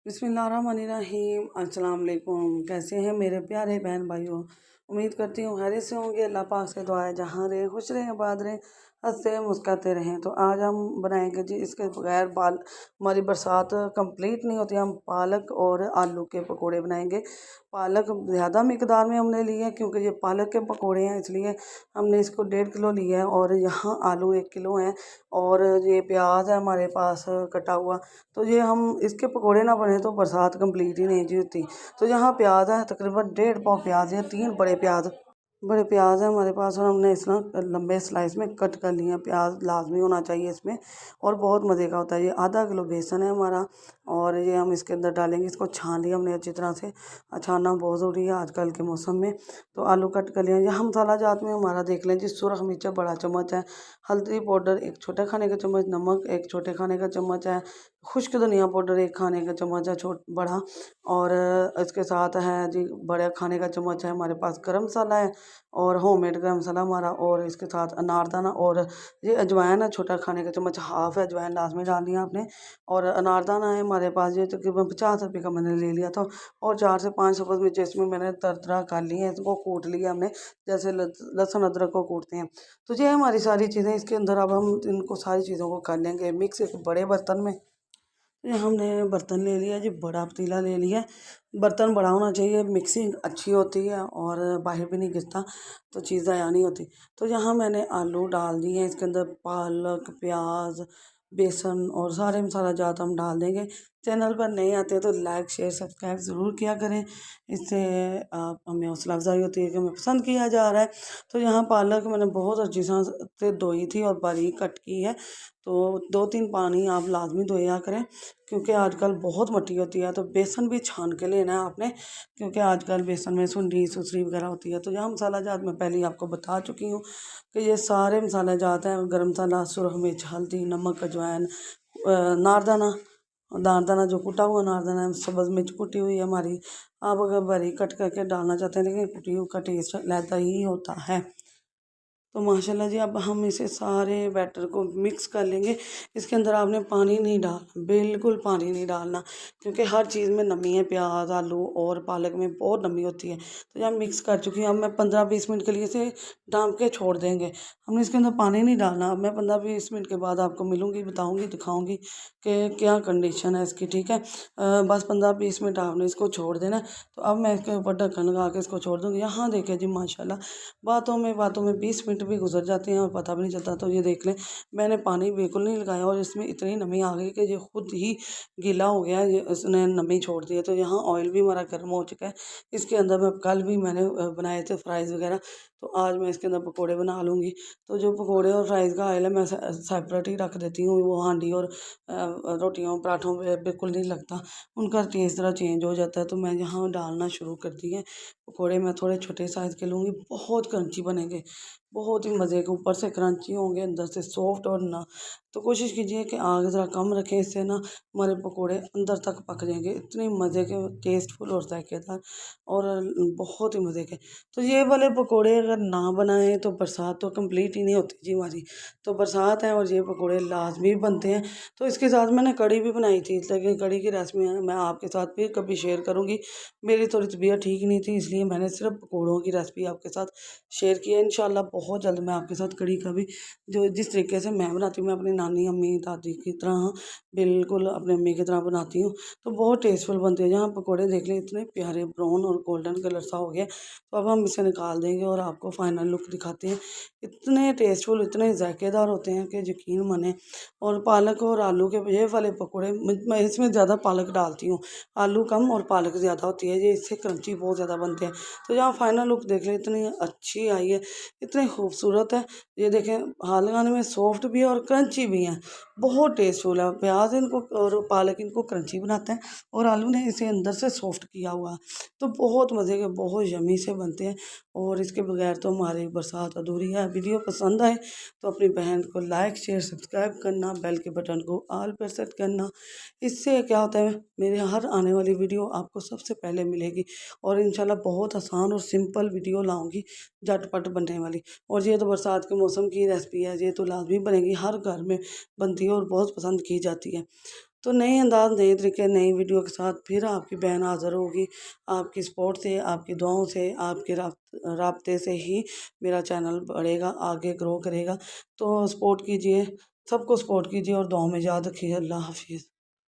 बिस्मिल्लाहिर्रहमानिर्रहीम अस्सलाम वालेकुम। कैसे हैं मेरे प्यारे बहन भाइयों। उम्मीद करती हूँ खैरियत से होंगे। अल्लाह पाक से दुआ है जहाँ रहें खुश रहें आबाद रहें हंसते मुस्कुराते रहें। तो आज हम बनाएंगे जी इसके बगैर बाल हमारी बरसात कंप्लीट नहीं होती। हम पालक और आलू के पकोड़े बनाएंगे। पालक ज़्यादा मिकदार में हमने लिए हैं क्योंकि ये पालक के पकोड़े हैं, इसलिए हमने इसको 1.5 किलो लिया है। और यहाँ आलू 1 किलो हैं और ये प्याज है हमारे पास कटा हुआ। तो ये हम इसके पकोड़े ना बने तो बरसात कंप्लीट ही नहीं जी होती। तो यहाँ प्याज है तकरीबन 1.5 पाव प्याज है, 3 बड़े प्याज है हमारे पास और हमने इस लंबे स्लाइस में कट कर लिए हैं। प्याज लाजमी होना चाहिए इसमें और बहुत मज़े का होता है। ये आधा किलो बेसन है हमारा और ये हम इसके अंदर डालेंगे। इसको छान लिया हमने अच्छी तरह से, छानना बहुत ज़रूरी है आजकल के मौसम में। तो आलू कट कर लिया। यहाँ मसाला जात में हमारा देख लें जी, सुरख मिर्च बड़ा चम्मच है, हल्दी पाउडर 1 छोटे खाने का चम्मच, नमक 1 छोटे खाने का चम्मच है, खुश्क धनिया पाउडर 1 खाने का चम्मच है बड़ा। और इसके साथ है जी बड़े खाने का चम्मच है हमारे पास गरम मसाला है और होममेड गरम मसाला हमारा। और इसके साथ अनारदाना और ये अजवाइन है, छोटा खाने का चम्मच हाफ है अजवाइन, लाजमी डालनी है आपने। और अनारदाना है हमारे पास, ये तकरीबन 50 रुपये का मैंने ले लिया था। और 4 से 5 सब्ज़ मिर्च इसमें मैंने दरदरा कर ली है, इसको कूट लिया हमने जैसे लहसुन अदरक को कूटते हैं। तो ये हमारी सारी चीज़ें इसके अंदर। अब हम इनको सारी चीज़ों को कर लेंगे मिक्स एक बड़े बर्तन में। ये हमने बर्तन ले लिया जी, बड़ा पतीला ले लिया। बर्तन बड़ा होना चाहिए, मिक्सिंग अच्छी होती है और बाहर भी नहीं गिरता, तो चीज़ ज़ाया नहीं होती। तो यहाँ मैंने आलू डाल दिए हैं इसके अंदर, पालक, प्याज, बेसन और सारे मसाला जात हम डाल देंगे। चैनल पर नए आते हैं तो लाइक शेयर सब्सक्राइब ज़रूर किया करें, इससे आप हमें हौसला अफजाई होती है कि हमें पसंद किया जा रहा है। तो यहाँ पालक मैंने बहुत अच्छी तरह से धोई थी और बारीक कट की है। तो 2-3 पानी आप लाजमी धोया करें क्योंकि आजकल बहुत मट्टी होती है। तो बेसन भी छान के लेना है आपने क्योंकि आजकल बेसन में सुंडी सुसरी वगैरह होती है। तो यहाँ मसाला जात मैं पहले ही आपको बता चुकी हूँ कि ये सारे मसाले जात हैं, गरम मसाला, सुरख मिर्च, हल्दी, नमक, अजवाइन, नारदाना, दाना जो कुटा हुआ नारदाना है, सब्ज़ मिर्च कुटी हुई है हमारी। आप अगर बारीक कट करके डालना चाहते हैं लेकिन कुटी हुई का टेस्ट अलग ही होता है। तो माशाल्लाह जी अब हम इसे सारे बैटर को मिक्स कर लेंगे। इसके अंदर आपने पानी नहीं डालना, बिल्कुल पानी नहीं डालना क्योंकि हर चीज़ में नमी है। प्याज, आलू और पालक में बहुत नमी होती है। तो जब मिक्स कर चुकी हूँ अब मैं 15-20 मिनट के लिए इसे ढाँप के छोड़ देंगे। हमने इसके अंदर पानी नहीं डालना। अब मैं 15-20 मिनट के बाद आपको मिलूँगी, बताऊँगी, दिखाऊँगी कि क्या कंडीशन है इसकी, ठीक है। बस 15-20 मिनट आपने इसको छोड़ देना है। तो अब मैं इसके ऊपर ढक्कन लगा के इसको छोड़ दूँगी। यहाँ देखिए जी माशाल्लाह बातों में 20 मिनट भी गुजर जाते हैं और पता भी नहीं चलता। तो ये देख लें, मैंने पानी बिल्कुल नहीं लगाया और इसमें इतनी नमी आ गई कि ये खुद ही गीला हो गया, ये इसने नमी छोड़ दी है। तो यहाँ ऑयल भी हमारा गर्म हो चुका है। इसके अंदर मैं कल भी मैंने बनाए थे फ्राइज़ वगैरह, तो आज मैं इसके अंदर पकोड़े बना लूँगी। तो जो पकोड़े और फ्राइज़ का ऑयल है मैं सेपरेट ही रख देती हूँ। वो हांडी और रोटियों पराठों पे बिल्कुल नहीं लगता, उनका टेस्ट ज़रा चेंज हो जाता है। तो मैं यहाँ डालना शुरू कर दिए पकोड़े। मैं थोड़े छोटे साइज़ के लूँगी, बहुत क्रंची बनेंगे, बहुत ही मज़े के, ऊपर से क्रंची होंगे अंदर से सॉफ्ट। और ना तो कोशिश कीजिए कि आग ज़रा कम रखें, इससे ना हमारे पकोड़े अंदर तक पक जाएंगे। इतने मज़े के, टेस्टफुल और जायकेदार और बहुत ही मज़े के। तो ये वाले पकोड़े अगर ना बनाएं तो बरसात तो कंप्लीट ही नहीं होती जी हमारी। तो बरसात है और ये पकोड़े लाजमी बनते हैं। तो इसके साथ मैंने कड़ी भी बनाई थी, लेकिन कड़ी की रेसिपी मैं आपके साथ फिर कभी शेयर करूँगी। मेरी थोड़ी तबीयत ठीक नहीं थी इसलिए मैंने सिर्फ पकोड़ों की रेसिपी आपके साथ शेयर की है। इंशाल्लाह बहुत जल्द मैं आपके साथ कड़ी का भी, जो जिस तरीके से मैं बनाती हूँ, मैं अपनी नानी, अम्मी, दादी की तरह बिल्कुल अपनी अम्मी की तरह बनाती हूँ। तो बहुत टेस्टफुल बनती है। जहाँ पकोड़े देख लें इतने प्यारे ब्राउन और गोल्डन कलर सा हो गया। तो अब हम इसे निकाल देंगे और आपको फाइनल लुक दिखाते हैं। इतने टेस्टफुल, इतने जायकेदार होते हैं कि यकीन माने। और पालक और आलू के ये वाले पकोड़े मैं इसमें ज़्यादा पालक डालती हूँ, आलू कम और पालक ज़्यादा होती है, ये इससे क्रंची बहुत ज़्यादा बनते हैं। तो यहाँ फाइनल लुक देख लें, इतनी अच्छी आई है, इतनी खूबसूरत है। ये देखें, हाथ लगाने में सॉफ्ट भी है और क्रंची भी है, बहुत टेस्टफुल है। प्याज इनको और पालक इनको क्रंची बनाते हैं और आलू ने इसे अंदर से सॉफ्ट किया हुआ है। तो बहुत मज़े के, बहुत यमी से बनते हैं और इसके बगैर तो हमारी बरसात अधूरी है। वीडियो पसंद आए तो अपनी बहन को लाइक शेयर सब्सक्राइब करना, बेल के बटन को ऑल पर सेट करना। इससे क्या होता है, मेरे हर आने वाली वीडियो आपको सबसे पहले मिलेगी। और इंशाल्लाह बहुत आसान और सिंपल वीडियो लाऊंगी, झटपट बनने वाली। और ये तो बरसात के मौसम की रेसिपी है, ये तो लाजमी बनेगी, हर घर में बनती है और बहुत पसंद की जाती है। तो नए अंदाज, नए तरीके, नई वीडियो के साथ फिर आपकी बहन हाज़िर होगी। आपकी सपोर्ट से, आपकी दुआओं से, आपके राब्ते से ही मेरा चैनल बढ़ेगा, आगे ग्रो करेगा। तो सपोर्ट कीजिए, सबको सपोर्ट कीजिए और दुआओं में याद रखिए। अल्लाह हाफ़िज़।